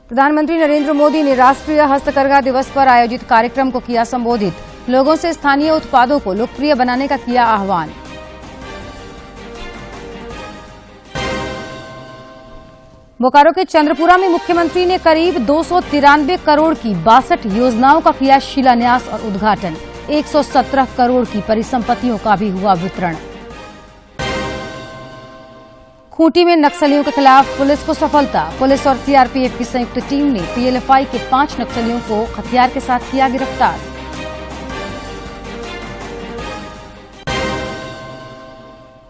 प्रधानमंत्री नरेंद्र मोदी ने राष्ट्रीय हस्तकरघा दिवस पर आयोजित कार्यक्रम को किया संबोधित। लोगों से स्थानीय उत्पादों को लोकप्रिय बनाने का किया आह्वान। बोकारो के चंद्रपुरा में मुख्यमंत्री ने करीब 293 करोड़ की 62 योजनाओं का किया शिलान्यास और उद्घाटन। 117 करोड़ की परिसंपत्तियों का भी हुआ वितरण। खूंटी में नक्सलियों के खिलाफ पुलिस को सफलता। पुलिस और सीआरपीएफ की संयुक्त टीम ने पीएलएफआई के 5 नक्सलियों को हथियार के साथ किया गिरफ्तार।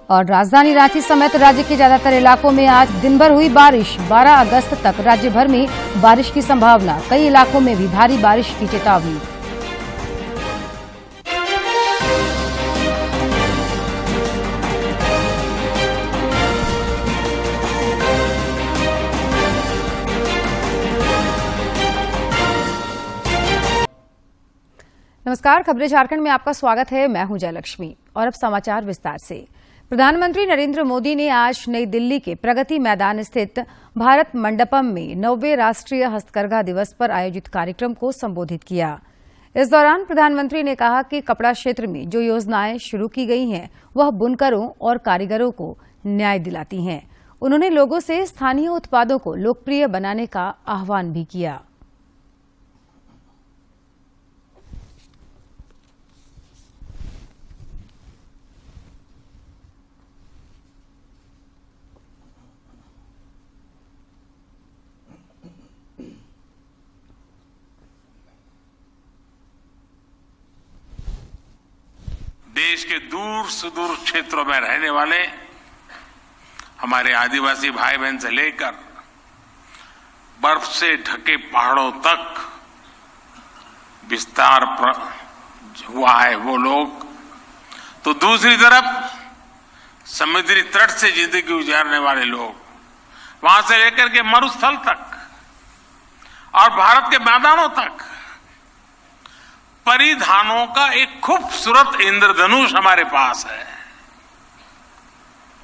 और राजधानी रांची समेत राज्य के ज्यादातर इलाकों में आज दिन भर हुई बारिश। 12 अगस्त तक राज्य भर में बारिश की संभावना। कई इलाकों में भी भारी बारिश की चेतावनी। नमस्कार, खबरें झारखंड में आपका स्वागत है। मैं हूं जयलक्ष्मी और अब समाचार विस्तार से। प्रधानमंत्री नरेंद्र मोदी ने आज नई दिल्ली के प्रगति मैदान स्थित भारत मंडपम में 9वें राष्ट्रीय हस्तकरघा दिवस पर आयोजित कार्यक्रम को संबोधित किया। इस दौरान प्रधानमंत्री ने कहा कि कपड़ा क्षेत्र में जो योजनाएं शुरू की गई हैं वह बुनकरों और कारीगरों को न्याय दिलाती हैं। उन्होंने लोगों से स्थानीय उत्पादों को लोकप्रिय बनाने का आह्वान भी किया। देश के दूर सुदूर क्षेत्रों में रहने वाले हमारे आदिवासी भाई बहन से लेकर बर्फ से ढके पहाड़ों तक विस्तार हुआ है वो लोग, तो दूसरी तरफ समुद्री तट से जिंदगी गुजारने वाले लोग, वहां से लेकर के मरुस्थल तक और भारत के मैदानों तक परिधानों का एक खूबसूरत इंद्रधनुष हमारे पास है।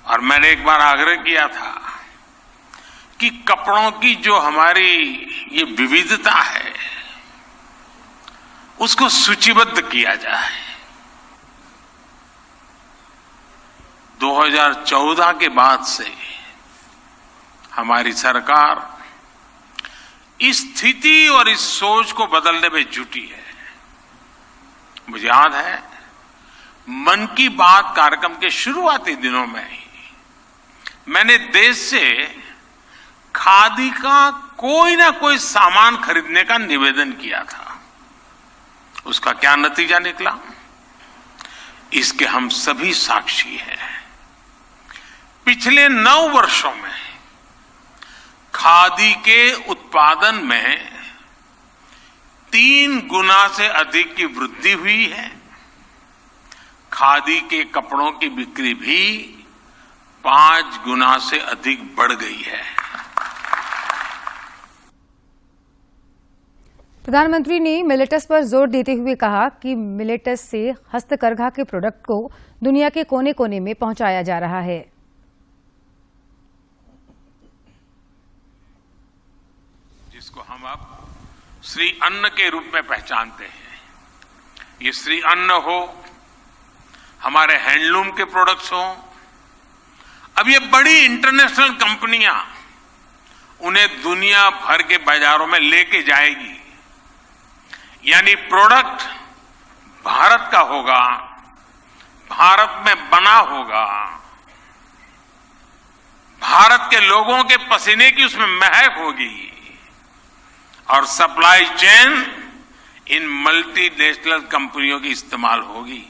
और मैंने एक बार आग्रह किया था कि कपड़ों की जो हमारी ये विविधता है उसको सूचीबद्ध किया जाए। 2014 के बाद से हमारी सरकार इस स्थिति और इस सोच को बदलने में जुटी है। मुझे याद है मन की बात कार्यक्रम के शुरुआती दिनों में ही मैंने देश से खादी का कोई ना कोई सामान खरीदने का निवेदन किया था। उसका क्या नतीजा निकला, इसके हम सभी साक्षी हैं। पिछले 9 वर्षों में खादी के उत्पादन में 3 गुना से अधिक की वृद्धि हुई है। खादी के कपड़ों की बिक्री भी 5 गुना से अधिक बढ़ गई है। प्रधानमंत्री ने मिलेटस पर जोर देते हुए कहा कि मिलेटस से हस्तकरघा के प्रोडक्ट को दुनिया के कोने कोने में पहुंचाया जा रहा है। जिसको हम अब श्री अन्न के रूप में पहचानते हैं। ये श्री अन्न हो, हमारे हैंडलूम के प्रोडक्ट्स हो, अब ये बड़ी इंटरनेशनल कंपनियां उन्हें दुनिया भर के बाजारों में लेके जाएगी। यानी प्रोडक्ट भारत का होगा, भारत में बना होगा, भारत के लोगों के पसीने की उसमें महक होगी और सप्लाई चेन इन मल्टीनेशनल कंपनियों की इस्तेमाल होगी।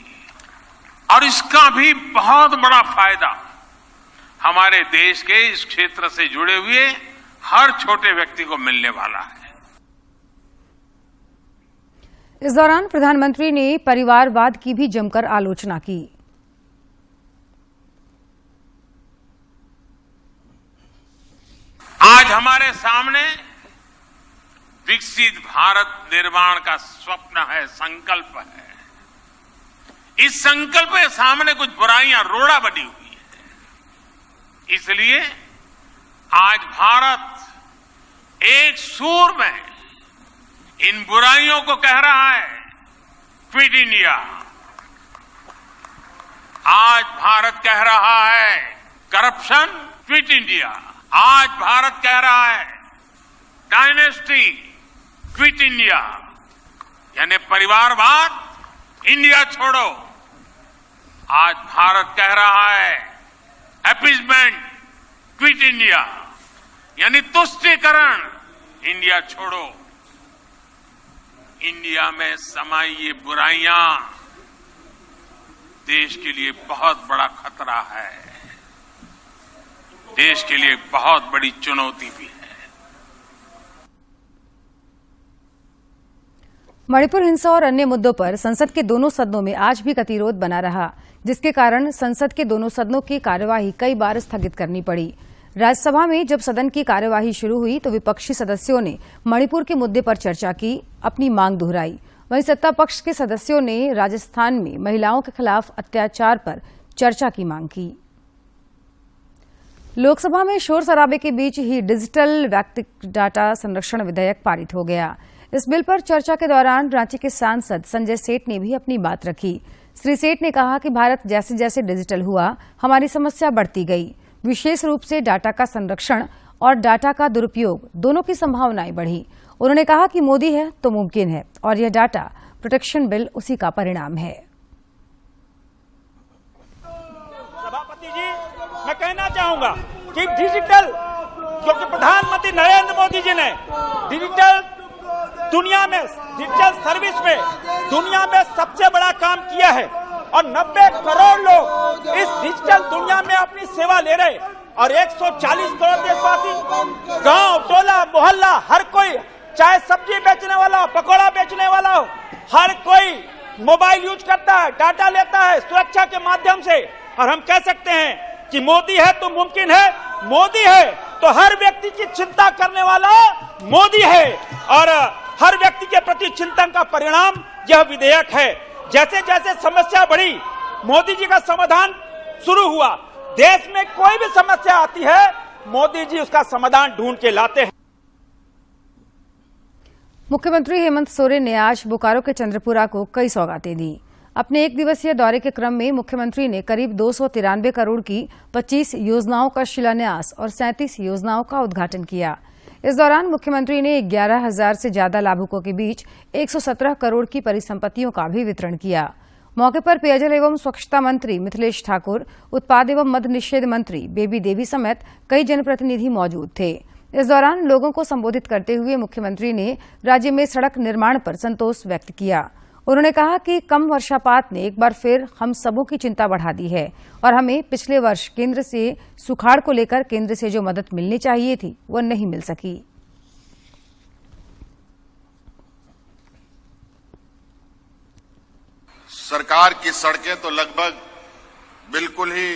और इसका भी बहुत बड़ा फायदा हमारे देश के इस क्षेत्र से जुड़े हुए हर छोटे व्यक्ति को मिलने वाला है। इस दौरान प्रधानमंत्री ने परिवारवाद की भी जमकर आलोचना की। आज हमारे सामने विकसित भारत निर्माण का स्वप्न है, संकल्प है। इस संकल्प के सामने कुछ बुराइयां रोड़ा बनी हुई है। इसलिए आज भारत एक सुर में इन बुराइयों को कह रहा है, क्विट इंडिया। आज भारत कह रहा है करप्शन, क्विट इंडिया। आज भारत कह रहा है डायनेस्टी, क्विट इंडिया। यानी परिवारवाद, इंडिया छोड़ो। आज भारत कह रहा है अपीजमेंट, क्विट इंडिया, यानी तुष्टीकरण, इंडिया छोड़ो। इंडिया में समाई ये बुराइयां देश के लिए बहुत बड़ा खतरा है, देश के लिए बहुत बड़ी चुनौती भी है। मणिपुर हिंसा और अन्य मुद्दों पर संसद के दोनों सदनों में आज भी गतिरोध बना रहा, जिसके कारण संसद के दोनों सदनों की कार्यवाही कई बार स्थगित करनी पड़ी। राज्यसभा में जब सदन की कार्यवाही शुरू हुई तो विपक्षी सदस्यों ने मणिपुर के मुद्दे पर चर्चा की, अपनी मांग दोहराई। वहीं सत्ता पक्ष के सदस्यों ने राजस्थान में महिलाओं के खिलाफ अत्याचार पर चर्चा की मांग की। लोकसभा में शोर शराबे के बीच ही डिजिटल व्यक्तिगत डाटा संरक्षण विधेयक पारित हो गया। इस बिल पर चर्चा के दौरान रांची के सांसद संजय सेठ ने भी अपनी बात रखी। श्री सेठ ने कहा कि भारत जैसे जैसे डिजिटल हुआ, हमारी समस्या बढ़ती गई। विशेष रूप से डाटा का संरक्षण और डाटा का दुरुपयोग दोनों की संभावनाएं बढ़ी। उन्होंने कहा कि मोदी है तो मुमकिन है और यह डाटा प्रोटेक्शन बिल उसी का परिणाम है। सभापति जी, मैं कहना चाहूंगा कि डिजिटल, क्योंकि प्रधानमंत्री नरेंद्र मोदी जी ने डिजिटल दुनिया में, डिजिटल सर्विस में दुनिया में सबसे बड़ा काम किया है और 90 करोड़ लोग इस डिजिटल दुनिया में अपनी सेवा ले रहे और 140 करोड़ देशवासी, गांव, टोला, मोहल्ला, हर कोई, चाहे सब्जी बेचने वाला हो, पकौड़ा बेचने वाला हो, हर कोई मोबाइल यूज करता है, डाटा लेता है सुरक्षा के माध्यम से। और हम कह सकते हैं कि मोदी है तो मुमकिन है, मोदी है तो हर व्यक्ति की चिंता करने वाला मोदी है और हर व्यक्ति के प्रति चिंतन का परिणाम यह विधेयक है। जैसे जैसे समस्या बढ़ी, मोदी जी का समाधान शुरू हुआ। देश में कोई भी समस्या आती है, मोदी जी उसका समाधान ढूंढ के लाते हैं। मुख्यमंत्री हेमंत सोरेन ने आज बोकारो के चंद्रपुरा को कई सौगातें दी। अपने एक दिवसीय दौरे के क्रम में मुख्यमंत्री ने करीब 293 करोड़ की 25 योजनाओं का शिलान्यास और 37 योजनाओं का उद्घाटन किया। इस दौरान मुख्यमंत्री ने 11,000 से ज्यादा लाभुकों के बीच 117 करोड़ की परिसंपत्तियों का भी वितरण किया। मौके पर पेयजल एवं स्वच्छता मंत्री मिथिलेश ठाकुर, उत्पाद एवं मद्य निषेध मंत्री बेबी देवी समेत कई जनप्रतिनिधि मौजूद थे। इस दौरान लोगों को संबोधित करते हुए मुख्यमंत्री ने राज्य में सड़क निर्माण पर संतोष व्यक्त किया। उन्होंने कहा कि कम वर्षापात ने एक बार फिर हम सबों की चिंता बढ़ा दी है और हमें पिछले वर्ष केंद्र से सुखाड़ को लेकर केंद्र से जो मदद मिलनी चाहिए थी वो नहीं मिल सकी। सरकार की सड़कें तो लगभग बिल्कुल ही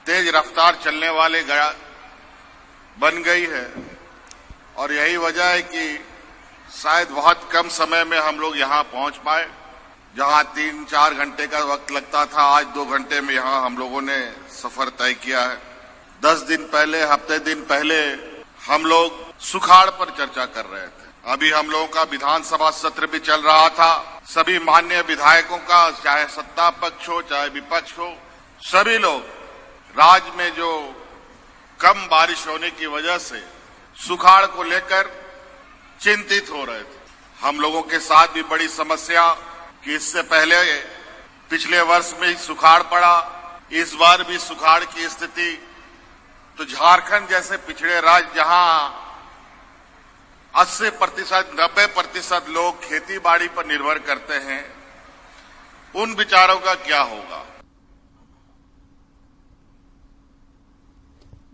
तेज रफ्तार चलने वाले बन गई है और यही वजह है कि शायद बहुत कम समय में हम लोग यहां पहुंच पाए। जहां 3-4 घंटे का वक्त लगता था, आज 2 घंटे में यहां हम लोगों ने सफर तय किया है। 10 दिन पहले, हफ्ते दिन पहले हम लोग सुखाड़ पर चर्चा कर रहे थे। अभी हम लोगों का विधानसभा सत्र भी चल रहा था। सभी माननीय विधायकों का, चाहे सत्ता पक्ष हो चाहे विपक्ष हो, सभी लोग राज्य में जो कम बारिश होने की वजह से सुखाड़ को लेकर चिंतित हो रहे थे। हम लोगों के साथ भी बड़ी समस्या कि इससे पहले पिछले वर्ष में सुखाड़ पड़ा, इस बार भी सुखाड़ की स्थिति। तो झारखंड जैसे पिछड़े राज्य जहां 80%, 90% लोग खेती बाड़ी पर निर्भर करते हैं, उन बेचारों का क्या होगा।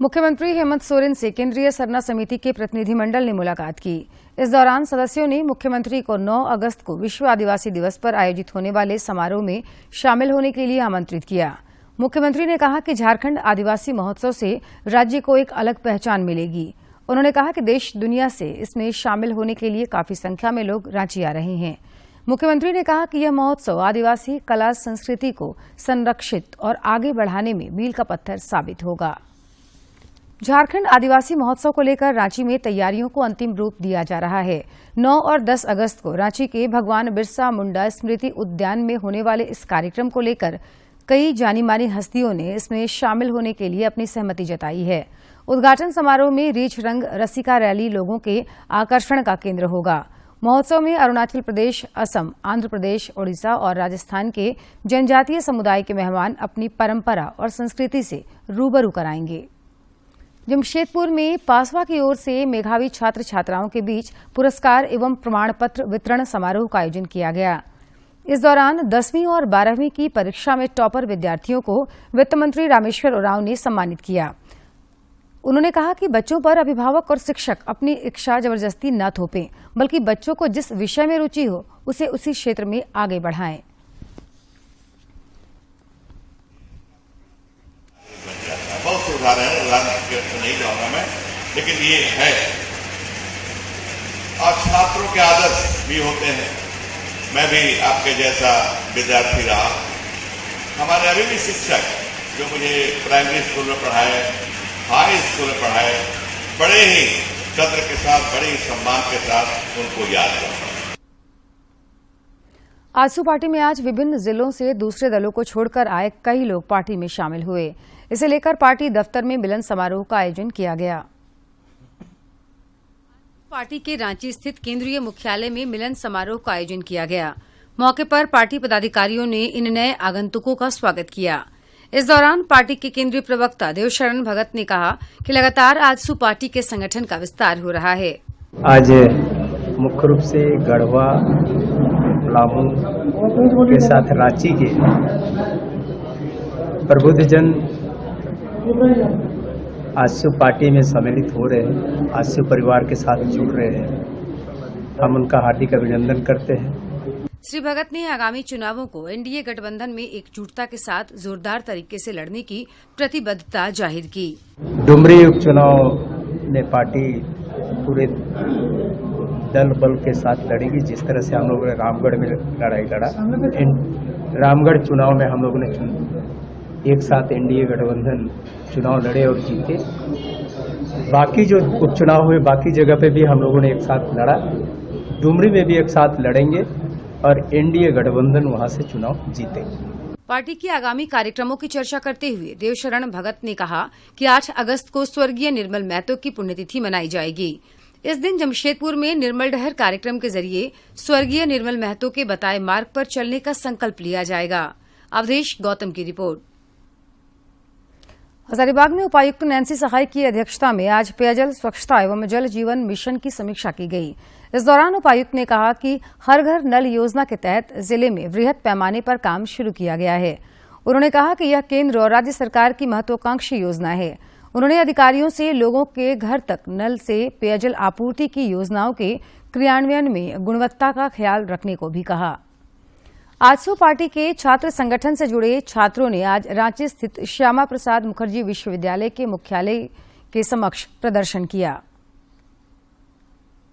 मुख्यमंत्री हेमंत सोरेन से केंद्रीय सरना समिति के प्रतिनिधिमंडल ने मुलाकात की। इस दौरान सदस्यों ने मुख्यमंत्री को 9 अगस्त को विश्व आदिवासी दिवस पर आयोजित होने वाले समारोह में शामिल होने के लिए आमंत्रित किया। मुख्यमंत्री ने कहा कि झारखंड आदिवासी महोत्सव से राज्य को एक अलग पहचान मिलेगी। उन्होंने कहा कि देश दुनिया से इसमें शामिल होने के लिए काफी संख्या में लोग रांची आ रहे हैं। मुख्यमंत्री ने कहा कि यह महोत्सव आदिवासी कला संस्कृति को संरक्षित और आगे बढ़ाने में मील का पत्थर साबित होगा। झारखंड आदिवासी महोत्सव को लेकर रांची में तैयारियों को अंतिम रूप दिया जा रहा है। 9 और 10 अगस्त को रांची के भगवान बिरसा मुंडा स्मृति उद्यान में होने वाले इस कार्यक्रम को लेकर कई जानी मानी हस्तियों ने इसमें शामिल होने के लिए अपनी सहमति जताई है। उद्घाटन समारोह में रीछ रंग रसिका रैली लोगों के आकर्षण का केंद्र होगा। महोत्सव में अरुणाचल प्रदेश, असम, आंध्र प्रदेश, ओडिशा और राजस्थान के जनजातीय समुदाय के मेहमान अपनी परंपरा और संस्कृति से रूबरू कराएंगे। जमशेदपुर में पासवा की ओर से मेधावी छात्र छात्राओं के बीच पुरस्कार एवं प्रमाण पत्र वितरण समारोह का आयोजन किया गया। इस दौरान 10वीं और 12वीं की परीक्षा में टॉपर विद्यार्थियों को वित्त मंत्री रामेश्वर उरांव ने सम्मानित किया। उन्होंने कहा कि बच्चों पर अभिभावक और शिक्षक अपनी इच्छा जबरदस्ती न थोपें, बल्कि बच्चों को जिस विषय में रुचि हो उसे उसी क्षेत्र में आगे बढ़ाएं। बहुत उदाहरण नहीं जाऊंगा मैं, लेकिन ये है और छात्रों के आदर्श भी होते हैं। मैं भी आपके जैसा विद्यार्थी रहा। हमारे अभी भी शिक्षक जो मुझे प्राइमरी स्कूल में पढ़ाए, हाई स्कूल में पढ़ाए, बड़े ही कद्र के साथ, बड़े ही सम्मान के साथ उनको याद करता हूं। आजसू पार्टी में आज विभिन्न जिलों से दूसरे दलों को छोड़कर आए कई लोग पार्टी में शामिल हुए। इसे लेकर पार्टी दफ्तर में मिलन समारोह का आयोजन किया गया। पार्टी के रांची स्थित केंद्रीय मुख्यालय में मिलन समारोह का आयोजन किया गया। मौके पर पार्टी पदाधिकारियों ने इन नए आगंतुकों का स्वागत किया। इस दौरान पार्टी के केंद्रीय प्रवक्ता देवशरण भगत ने कहा कि लगातार आजसू पार्टी के संगठन का विस्तार हो रहा है। आज मुख्य रूप से गढ़वा, पलामू के साथ रांची के प्रबुद्धजन आजसू पार्टी में सम्मिलित हो रहे हैं, आजसू परिवार के साथ जुड़ रहे हैं। हम उनका हार्दिक अभिनंदन करते हैं। श्री भगत ने आगामी चुनावों को एनडीए गठबंधन में एकजुटता के साथ जोरदार तरीके से लड़ने की प्रतिबद्धता जाहिर की। डुमरी उपचुनाव में पार्टी पूरे दल बल के साथ लड़ेगी। जिस तरह से हम लोगों ने रामगढ़ में लड़ाई लड़ा, रामगढ़ चुनाव में हम लोगों ने एक साथ एनडीए गठबंधन चुनाव लड़े और जीते। बाकी जो उपचुनाव हुए बाकी जगह पे भी हम लोगों ने एक साथ लड़ा। डुमरी में भी एक साथ लड़ेंगे और एनडीए गठबंधन वहां से चुनाव जीते। पार्टी के आगामी कार्यक्रमों की चर्चा करते हुए देवशरण भगत ने कहा कि 8 अगस्त को स्वर्गीय निर्मल महतो की पुण्यतिथि मनाई जाएगी। इस दिन जमशेदपुर में निर्मल डहर कार्यक्रम के जरिए स्वर्गीय निर्मल महतो के बताए मार्ग पर चलने का संकल्प लिया जाएगा। अवधेश गौतम की रिपोर्ट। हजारीबाग में उपायुक्त नैन्सी सहाय की अध्यक्षता में आज पेयजल स्वच्छता एवं जल जीवन मिशन की समीक्षा की गई। इस दौरान उपायुक्त ने कहा कि हर घर नल योजना के तहत जिले में वृहद पैमाने पर काम शुरू किया गया है। उन्होंने कहा कि यह केंद्र और राज्य सरकार की महत्वाकांक्षी योजना है। उन्होंने अधिकारियों से लोगों के घर तक नल से पेयजल आपूर्ति की योजनाओं के क्रियान्वयन में गुणवत्ता का ख्याल रखने को भी कहा। आजसू पार्टी के छात्र संगठन से जुड़े छात्रों ने आज रांची स्थित श्यामा प्रसाद मुखर्जी विश्वविद्यालय के मुख्यालय के समक्ष प्रदर्शन किया।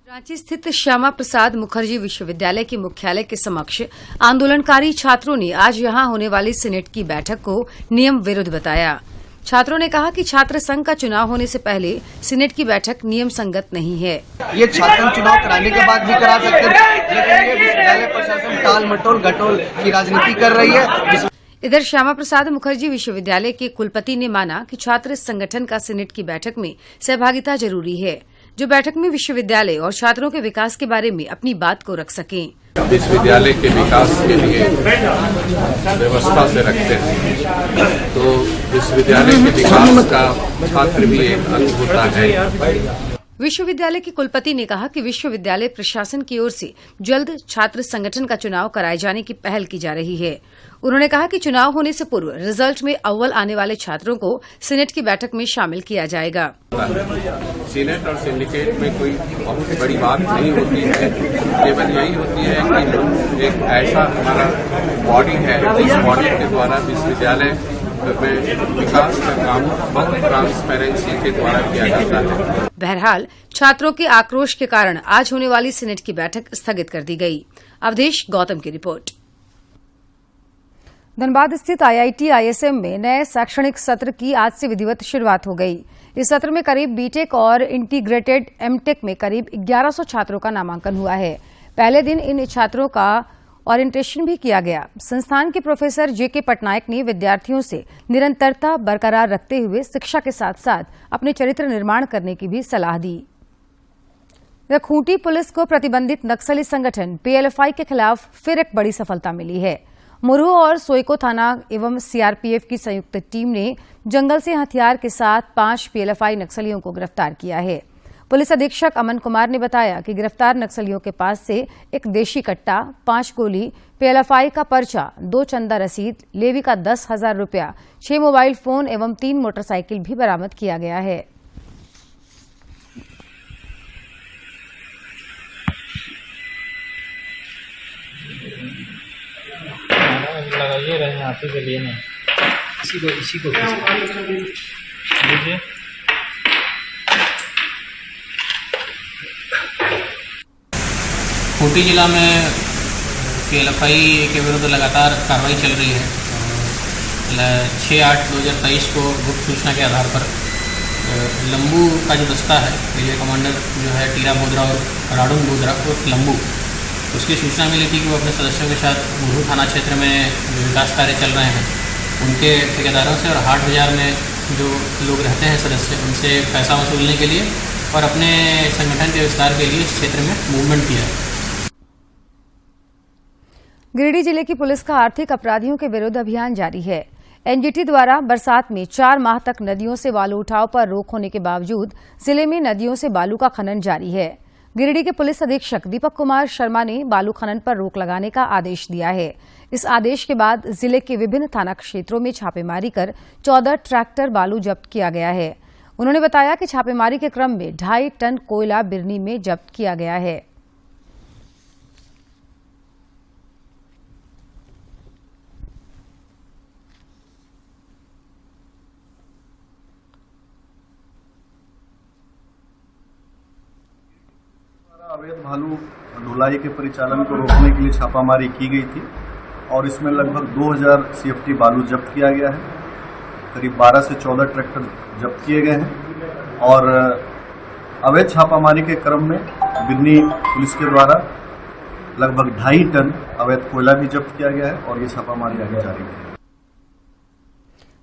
रांची स्थित श्यामा प्रसाद मुखर्जी विश्वविद्यालय के मुख्यालय के समक्ष आंदोलनकारी छात्रों ने आज यहां होने वाली सीनेट की बैठक को नियम विरुद्ध बताया। छात्रों ने कहा कि छात्र संघ का चुनाव होने से पहले सीनेट की बैठक नियम संगत नहीं है। ये छात्र चुनाव कराने के बाद भी करा सकते हैं, लेकिन ये विश्वविद्यालय प्रशासन टाल मटोल घटोल की राजनीति कर रही है। इधर श्यामा प्रसाद मुखर्जी विश्वविद्यालय के कुलपति ने माना कि छात्र संगठन का सीनेट की बैठक में सहभागिता जरूरी है, जो बैठक में विश्वविद्यालय और छात्रों के विकास के बारे में अपनी बात को रख सकें। विश्वविद्यालय के विकास के लिए व्यवस्था से रखते हैं, तो विश्वविद्यालय के विकास का छात्र भी एक अंग होता है। विश्वविद्यालय के कुलपति ने कहा कि विश्वविद्यालय प्रशासन की ओर से जल्द छात्र संगठन का चुनाव कराए जाने की पहल की जा रही है। उन्होंने कहा कि चुनाव होने से पूर्व रिजल्ट में अव्वल आने वाले छात्रों को सीनेट की बैठक में शामिल किया जाएगा। सीनेट और सिंडिकेट में कोई बहुत बड़ी बात नहीं होती है, केवल यही होती है कि एक ऐसा हमारा बॉडी है जिस बॉडी के द्वारा विश्वविद्यालय में विकास का काम बहुत ट्रांसपेरेंसी के द्वारा किया जाता है। बहरहाल छात्रों के आक्रोश के कारण आज होने वाली सीनेट की बैठक स्थगित कर दी गई। अवधेश गौतम की रिपोर्ट। धनबाद स्थित IIT ISM में नए शैक्षणिक सत्र की आज से विधिवत शुरुआत हो गई। इस सत्र में करीब बीटेक और इंटीग्रेटेड एमटेक में करीब 1100 छात्रों का नामांकन हुआ है। पहले दिन इन छात्रों का ओरिएंटेशन भी किया गया। संस्थान के प्रोफेसर JK पटनायक ने विद्यार्थियों से निरंतरता बरकरार रखते हुए शिक्षा के साथ साथ अपने चरित्र निर्माण करने की भी सलाह दी। खूंटी पुलिस को प्रतिबंधित नक्सली संगठन PLFI के खिलाफ फिर एक बड़ी सफलता मिली है। मुरहू और सोइको थाना एवं CRPF की संयुक्त टीम ने जंगल से हथियार के साथ 5 PLFI नक्सलियों को गिरफ्तार किया है। पुलिस अधीक्षक अमन कुमार ने बताया कि गिरफ्तार नक्सलियों के पास से एक देशी कट्टा, 5 गोली, PLFI का पर्चा, 2 चंदा रसीद, लेवी का 10,000 रुपया, 6 मोबाइल फोन एवं 3 मोटरसाइकिल भी बरामद किया गया है। लगाइए रहे आप ही के लिए नहीं, इसी को लीजिए। खूंटी जिला में PLFI के विरुद्ध लगातार कार्रवाई चल रही है। 6/8/2023 को गुप्त सूचना के आधार पर लंबू का जो दस्ता है, रेलवे कमांडर जो है टीरा बोदरा और राडुन बोदरा और लंबू, उसकी सूचना मिली थी कि वो अपने सदस्यों के साथ मुरहू थाना क्षेत्र में जो विकास कार्य चल रहे हैं उनके ठेकेदारों से और हाट बाजार में जो लोग रहते हैं सदस्य, उनसे पैसा वसूलने के लिए और अपने संगठन के विस्तार के लिए इस क्षेत्र में मूवमेंट किया। गिरिडीह जिले की पुलिस का आर्थिक अपराधियों के विरुद्ध अभियान जारी है। NGT द्वारा बरसात में 4 माह तक नदियों से बालू उठाव पर रोक होने के बावजूद जिले में नदियों से बालू का खनन जारी है। गिरिडीह के पुलिस अधीक्षक दीपक कुमार शर्मा ने बालू खनन पर रोक लगाने का आदेश दिया है। इस आदेश के बाद जिले के विभिन्न थाना क्षेत्रों में छापेमारी कर 14 ट्रैक्टर बालू जब्त किया गया है। उन्होंने बताया कि छापेमारी के क्रम में 2.5 टन कोयला बिरनी में जब्त किया गया है। अवैध बालू ढुलाई के परिचालन को रोकने के लिए छापामारी की गई थी और इसमें लगभग 2000 CFT बालू जब्त किया गया है। करीब 12 से 14 ट्रैक्टर जब्त किए गए हैं और अवैध छापामारी के क्रम में बिन्नी पुलिस के द्वारा लगभग 2.5 टन अवैध कोयला भी जब्त किया गया है और ये छापामारी आगे जारी है।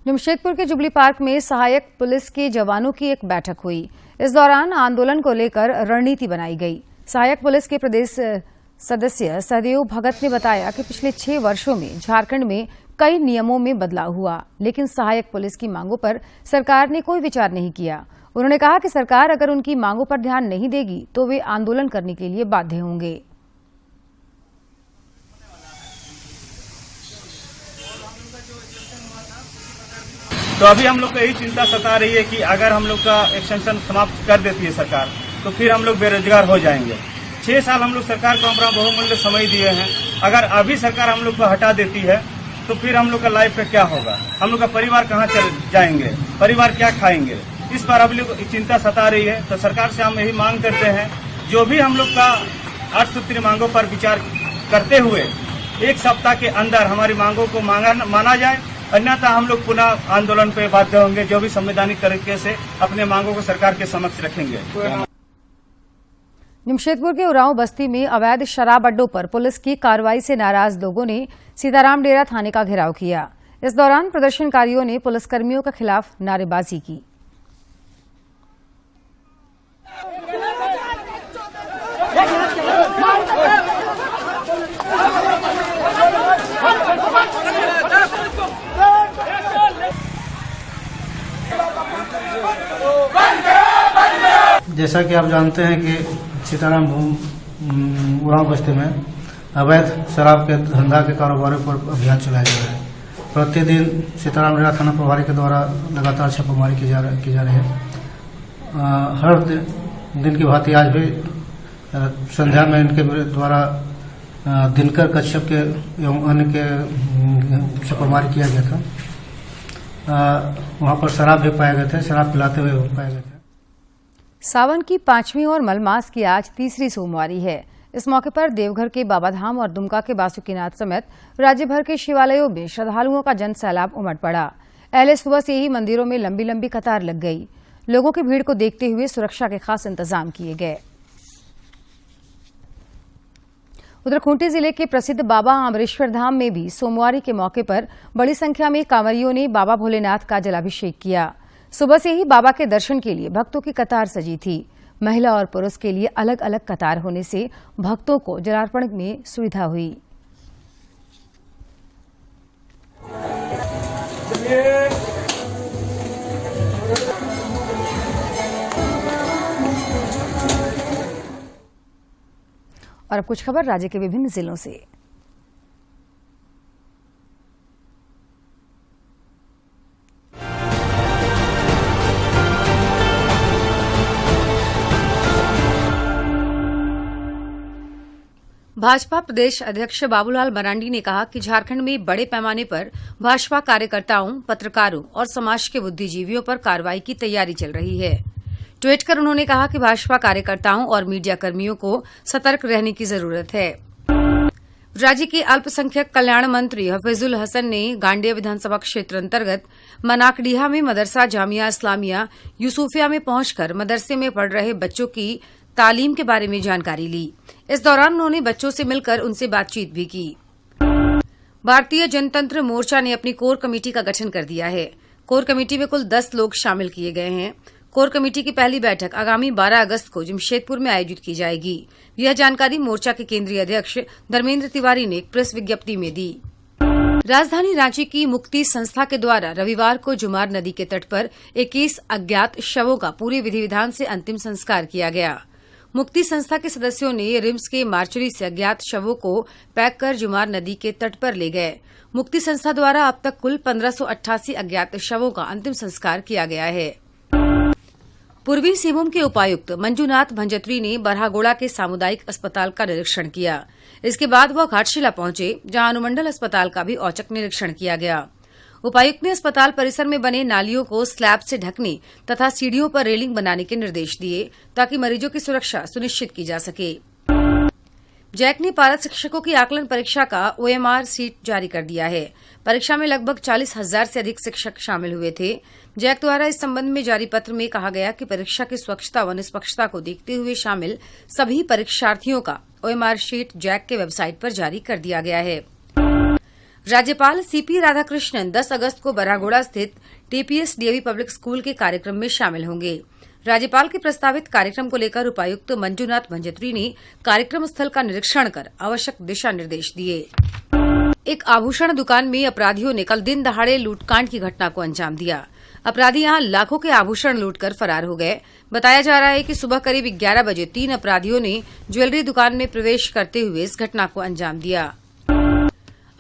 जमशेदपुर के जुबली पार्क में सहायक पुलिस के जवानों की एक बैठक हुई। इस दौरान आंदोलन को लेकर रणनीति बनाई गई। सहायक पुलिस के प्रदेश सदस्य सहदेव भगत ने बताया कि पिछले 6 वर्षों में झारखंड में कई नियमों में बदलाव हुआ, लेकिन सहायक पुलिस की मांगों पर सरकार ने कोई विचार नहीं किया। उन्होंने कहा कि सरकार अगर उनकी मांगों पर ध्यान नहीं देगी तो वे आंदोलन करने के लिए बाध्य होंगे। तो अभी हम लोग को यही चिंता सता रही है कि अगर हम लोग का एक्सटेंशन समाप्त कर देती है सरकार तो फिर हम लोग बेरोजगार हो जाएंगे। 6 साल हम लोग सरकार को हमारा बहुमूल्य समय दिए हैं। अगर अभी सरकार हम लोग को हटा देती है तो फिर हम लोग का लाइफ का क्या होगा, हम लोग का परिवार कहाँ चल जाएंगे, परिवार क्या खाएंगे, इस पर अभी लोग चिंता सता रही है। तो सरकार से हम यही मांग करते हैं, जो भी हम लोग का 8 सूत्रीय मांगों पर विचार करते हुए 1 सप्ताह के अंदर हमारी मांगों को माना जाए, अन्यथा हम लोग पुनः आंदोलन पे बाध्य होंगे। जो भी संवैधानिक तरीके से अपने मांगों को सरकार के समक्ष रखेंगे। जमशेदपुर के उरांव बस्ती में अवैध शराब अड्डों पर पुलिस की कार्रवाई से नाराज लोगों ने सीताराम डेरा थाने का घेराव किया। इस दौरान प्रदर्शनकारियों ने पुलिसकर्मियों के खिलाफ नारेबाजी की। जैसा कि आप जानते हैं कि सीताराम उरांव बस्ती में अवैध शराब के धंधा के कारोबार पर अभियान चलाया जा रहा है। प्रतिदिन सीताराम डेरा थाना प्रभारी के द्वारा लगातार छापामारी की जा रही है। हर दिन की भांति आज भी संध्या में इनके द्वारा दिनकर कश्यप के एवं अन्य के छापामारी किया गया था। वहां पर शराब भी पाए गए थे, शराब पिलाते हुए पाए गए थे। सावन की 5वीं और मलमास की आज तीसरी सोमवारी है। इस मौके पर देवघर के बाबाधाम और दुमका के बासुकीनाथ समेत राज्य भर के शिवालयों में श्रद्धालुओं का जन सैलाब उमड़ पड़ा। पहले सुबह से ही मंदिरों में लंबी लंबी कतार लग गई। लोगों की भीड़ को देखते हुए सुरक्षा के खास इंतजाम किए गए। उधर खूंटी जिले के प्रसिद्ध बाबा आमरेश्वर धाम में भी सोमवारी के मौके पर बड़ी संख्या में कांवरियों ने बाबा भोलेनाथ का जलाभिषेक किया। सुबह से ही बाबा के दर्शन के लिए भक्तों की कतार सजी थी। महिला और पुरुष के लिए अलग अलग कतार होने से भक्तों को जलार्पण में सुविधा हुई। और अब कुछ खबर राज्य के विभिन्न जिलों से। भाजपा प्रदेश अध्यक्ष बाबूलाल मरांडी ने कहा कि झारखंड में बड़े पैमाने पर भाजपा कार्यकर्ताओं, पत्रकारों और समाज के बुद्धिजीवियों पर कार्रवाई की तैयारी चल रही है। ट्वीट कर उन्होंने कहा कि भाजपा कार्यकर्ताओं और मीडिया कर्मियों को सतर्क रहने की जरूरत है। राज्य के अल्पसंख्यक कल्याण मंत्री हफीजुल हसन ने गांडेय विधानसभा क्षेत्र अंतर्गत मनाकडीहा में मदरसा जामिया इस्लामिया यूसुफिया में पहुंचकर मदरसे में पढ़ रहे बच्चों की तालीम के बारे में जानकारी ली। इस दौरान उन्होंने बच्चों से मिलकर उनसे बातचीत भी की। भारतीय जनतंत्र मोर्चा ने अपनी कोर कमेटी का गठन कर दिया है। कोर कमेटी में कुल 10 लोग शामिल किए गए हैं। कोर कमेटी की पहली बैठक आगामी 12 अगस्त को जमशेदपुर में आयोजित की जाएगी। यह जानकारी मोर्चा के केंद्रीय अध्यक्ष धर्मेंद्र तिवारी ने एक प्रेस विज्ञप्ति में दी। राजधानी रांची की मुक्ति संस्था के द्वारा रविवार को जुमार नदी के तट पर 21 अज्ञात शवों का पूरे विधि विधान से अंतिम संस्कार किया गया। मुक्ति संस्था के सदस्यों ने रिम्स के मार्चरी से अज्ञात शवों को पैक कर जुमार नदी के तट पर ले गए। मुक्ति संस्था द्वारा अब तक कुल 1588 अज्ञात शवों का अंतिम संस्कार किया गया है। पूर्वी सिंहभूम के उपायुक्त मंजूनाथ भंजत्री ने बरहागोड़ा के सामुदायिक अस्पताल का निरीक्षण किया। इसके बाद वह घाटशिला पहुंचे, जहां अनुमंडल अस्पताल का भी औचक निरीक्षण किया गया। उपायुक्त ने अस्पताल परिसर में बने नालियों को स्लैब से ढकने तथा सीढ़ियों पर रेलिंग बनाने के निर्देश दिए, ताकि मरीजों की सुरक्षा सुनिश्चित की जा सके। जैक ने पारद शिक्षकों की आकलन परीक्षा का OMR सीट जारी कर दिया है। परीक्षा में लगभग 40,000 से अधिक शिक्षक शामिल हुए थे। जैक द्वारा इस संबंध में जारी पत्र में कहा गया कि परीक्षा की स्वच्छता व निष्पक्षता को देखते हुए शामिल सभी परीक्षार्थियों का OMR शीट जैक के वेबसाइट पर जारी कर दिया गया है। राज्यपाल CP राधाकृष्णन 10 अगस्त को बरहागोड़ा स्थित TPS DAV पब्लिक स्कूल के कार्यक्रम में शामिल होंगे। राज्यपाल के प्रस्तावित कार्यक्रम को लेकर उपायुक्त मंजूनाथ भंजत्री ने कार्यक्रम स्थल का निरीक्षण कर आवश्यक दिशा निर्देश दिए। एक आभूषण दुकान में अपराधियों ने कल दिन दहाड़े लूटकांड की घटना को अंजाम दिया। अपराधी यहां लाखों के आभूषण लूटकर फरार हो गए। बताया जा रहा है कि सुबह करीब 11 बजे 3 अपराधियों ने ज्वेलरी दुकान में प्रवेश करते हुए इस घटना को अंजाम दिया।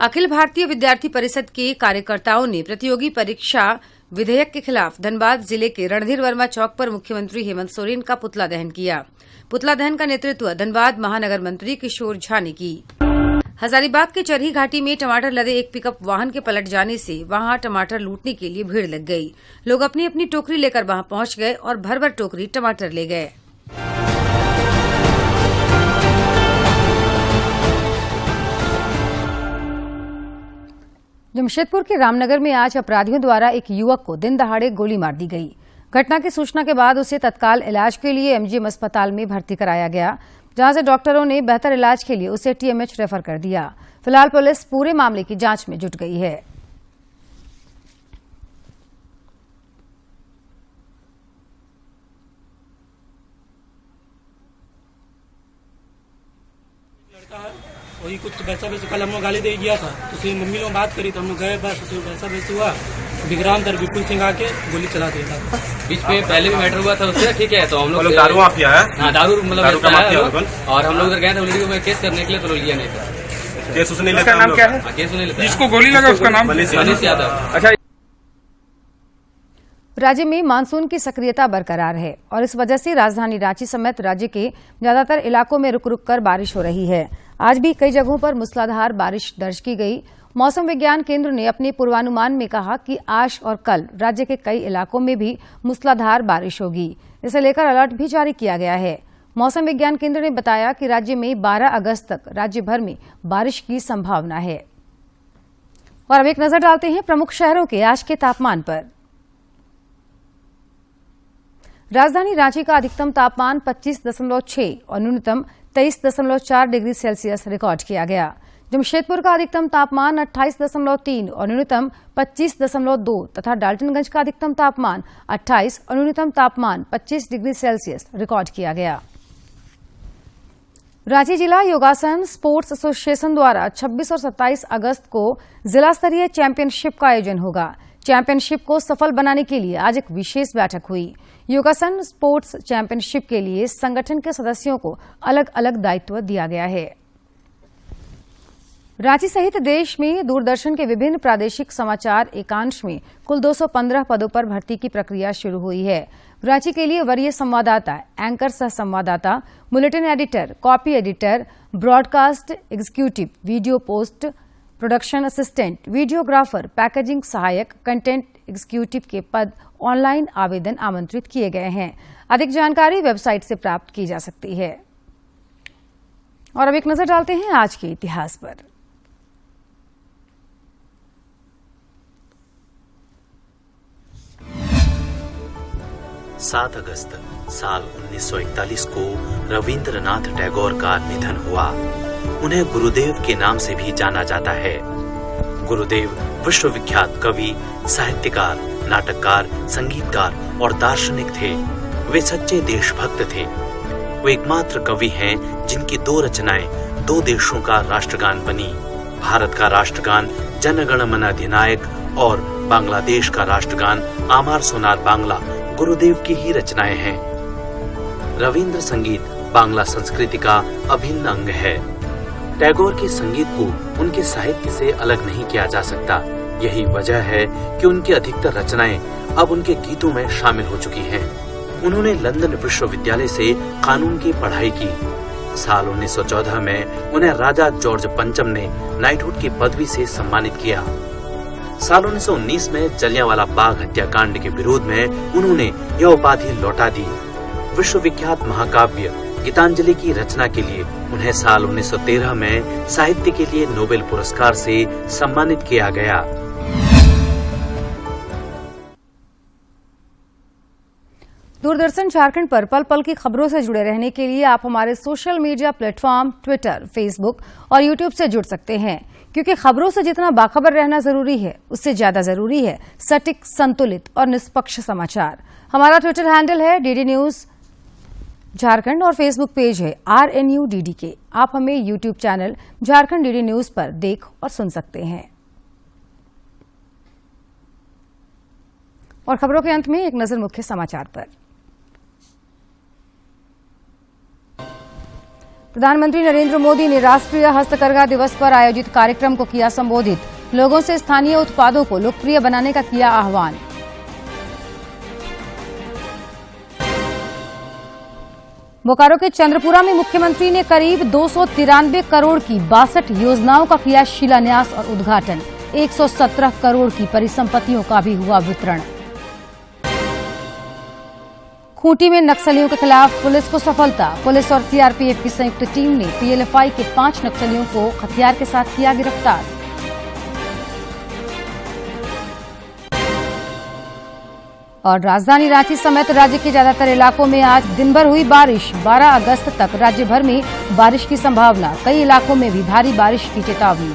अखिल भारतीय विद्यार्थी परिषद के कार्यकर्ताओं ने प्रतियोगी परीक्षा विधेयक के खिलाफ धनबाद जिले के रणधीर वर्मा चौक पर मुख्यमंत्री हेमंत सोरेन का पुतला दहन किया। पुतला दहन का नेतृत्व धनबाद महानगर मंत्री किशोर झा ने की। हजारीबाग के चरही घाटी में टमाटर लदे एक पिकअप वाहन के पलट जाने से वहां टमाटर लूटने के लिए भीड़ लग गई। लोग अपनी अपनी टोकरी लेकर वहां पहुंच गए और भर भर टोकरी टमाटर ले गए। जमशेदपुर के रामनगर में आज अपराधियों द्वारा एक युवक को दिन दहाड़े गोली मार दी गई। घटना की सूचना के बाद उसे तत्काल इलाज के लिए MGM अस्पताल में भर्ती कराया गया, जहां से डॉक्टरों ने बेहतर इलाज के लिए उसे TMH रेफर कर दिया। फिलहाल पुलिस पूरे मामले की जांच में जुट गई है। वही कुछ वैसा वैसे कल हम लोग गाली दे गया था, तो उसकी मम्मी लोग बात करी तो हम लोग गए, बस तो वैसा वैसे हुआ। विक्रांत और विपुल सिंह आके गोली चला दिया था। बीच में पहले भी मैटर हुआ था उससे, ठीक है। तो हम लोग दारू माफिया है। हाँ, दारू मतलब और हम लोग उधर गए थे उलझी में केस करने के लिए, तो लिया नहीं था। केस उसने लेता, नाम क्या है? केस नहीं लेता। जिसको गोली लगा उसका नाम मनीष यादव। अच्छा। राज्य में मानसून की सक्रियता बरकरार है और इस वजह से राजधानी रांची समेत राज्य के ज्यादातर इलाकों में रुक रुक कर बारिश हो रही है। आज भी कई जगहों पर मूसलाधार बारिश दर्ज की गई। मौसम विज्ञान केंद्र ने अपने पूर्वानुमान में कहा कि आज और कल राज्य के कई इलाकों में भी मूसलाधार बारिश होगी। इसे लेकर अलर्ट भी जारी किया गया है। मौसम विज्ञान केंद्र ने बताया कि राज्य में 12 अगस्त तक राज्य भर में बारिश की संभावना है। और अब एक नजर डालते हैं प्रमुख शहरों के आज के तापमान पर। राजधानी रांची का अधिकतम तापमान 25.6 और न्यूनतम 23.4 डिग्री सेल्सियस रिकॉर्ड किया गया। जमशेदपुर का अधिकतम तापमान 28.3 और न्यूनतम 25.2 तथा डाल्टनगंज का अधिकतम तापमान 28 और न्यूनतम तापमान 25 डिग्री सेल्सियस रिकॉर्ड किया गया। रांची जिला योगासन स्पोर्ट्स एसोसिएशन द्वारा 26 और 27 अगस्त को जिला स्तरीय चैंपियनशिप का आयोजन होगा। चैंपियनशिप को सफल बनाने के लिए आज एक विशेष बैठक हुई। योगासन स्पोर्ट्स चैंपियनशिप के लिए संगठन के सदस्यों को अलग अलग दायित्व दिया गया है। रांची सहित देश में दूरदर्शन के विभिन्न प्रादेशिक समाचार एकांश में कुल 215 पदों पर भर्ती की प्रक्रिया शुरू हुई है। रांची के लिए वरीय संवाददाता, एंकर सह संवाददाता, bulletin editor, copy editor, broadcast executive, video post production assistant, videographer, packaging सहायक, कंटेंट एग्जीक्यूटिव के पद ऑनलाइन आवेदन आमंत्रित किए गए हैं। अधिक जानकारी वेबसाइट से प्राप्त की जा सकती है। और अब एक नजर डालते हैं आज के इतिहास पर। 7 अगस्त साल 1941 को रविंद्रनाथ टैगोर का निधन हुआ। उन्हें गुरुदेव के नाम से भी जाना जाता है। गुरुदेव विश्वविख्यात कवि, साहित्यकार, नाटककार, संगीतकार और दार्शनिक थे। वे सच्चे देशभक्त थे। वे एकमात्र कवि हैं जिनकी 2 रचनाएं 2 देशों का राष्ट्रगान बनी। भारत का राष्ट्रगान जन गण मन अधिनायक और बांग्लादेश का राष्ट्रगान आमार सोनार बांग्ला गुरुदेव की ही रचनाएं हैं। रविंद्र संगीत बांग्ला संस्कृति का अभिन्न अंग है। टैगोर के संगीत को उनके साहित्य से अलग नहीं किया जा सकता। यही वजह है कि उनकी अधिकतर रचनाएं अब उनके गीतों में शामिल हो चुकी हैं। उन्होंने लंदन विश्वविद्यालय से कानून की पढ़ाई की। साल 1914 में उन्हें राजा जॉर्ज पंचम ने नाइटहुड की पदवी से सम्मानित किया। साल 1919 में जलियांवाला बाग हत्याकांड के विरोध में उन्होंने यह उपाधि लौटा दी। विश्वविख्यात महाकाव्य गीतांजलि की रचना के लिए उन्हें साल 1913 में साहित्य के लिए नोबेल पुरस्कार से सम्मानित किया गया। दूरदर्शन झारखंड पर पल पल की खबरों से जुड़े रहने के लिए आप हमारे social media platform Twitter, Facebook और यूट्यूब से जुड़ सकते हैं, क्योंकि खबरों से जितना बाखबर रहना जरूरी है, उससे ज्यादा जरूरी है सटीक, संतुलित और निष्पक्ष समाचार। हमारा ट्विटर हैंडल है DD न्यूज झारखंड और फेसबुक पेज है RNUDDK। आप हमें YouTube channel Jharkhand DD news पर देख और सुन सकते हैं। और खबरों के अंत में एक नजर मुख्य समाचार पर। प्रधानमंत्री नरेंद्र मोदी ने राष्ट्रीय हस्तकरघा दिवस पर आयोजित कार्यक्रम को किया संबोधित। लोगों से स्थानीय उत्पादों को लोकप्रिय बनाने का किया आह्वान। बोकारो के चंद्रपुरा में मुख्यमंत्री ने करीब 293 करोड़ की 62 योजनाओं का किया शिलान्यास और उद्घाटन। 117 करोड़ की परिसंपत्तियों का भी हुआ वितरण। खूंटी में नक्सलियों के खिलाफ पुलिस को सफलता। पुलिस और CRPF की संयुक्त टीम ने PLFI के 5 नक्सलियों को हथियार के साथ किया गिरफ्तार। और राजधानी रांची समेत राज्य के ज्यादातर इलाकों में आज दिन भर हुई बारिश। 12 अगस्त तक राज्य भर में बारिश की संभावना। कई इलाकों में भी भारी बारिश की चेतावनी।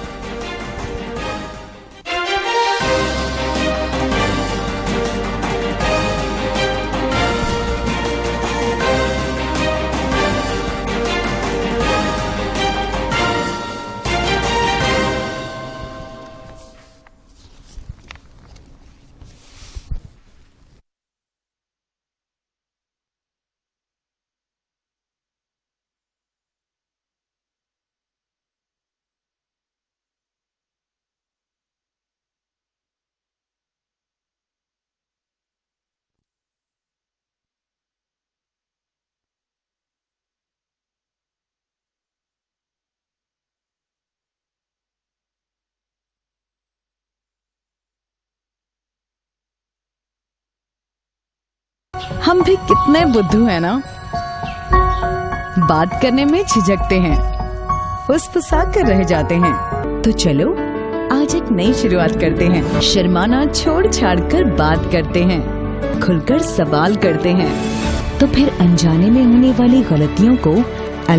हम भी कितने बुद्धू हैं ना। बात करने में झिझकते हैं, फुसफुसा कर रह जाते हैं। तो चलो आज एक नई शुरुआत करते हैं। शर्माना छोड़ छाड़ कर बात करते हैं, खुलकर सवाल करते हैं, तो फिर अनजाने में होने वाली गलतियों को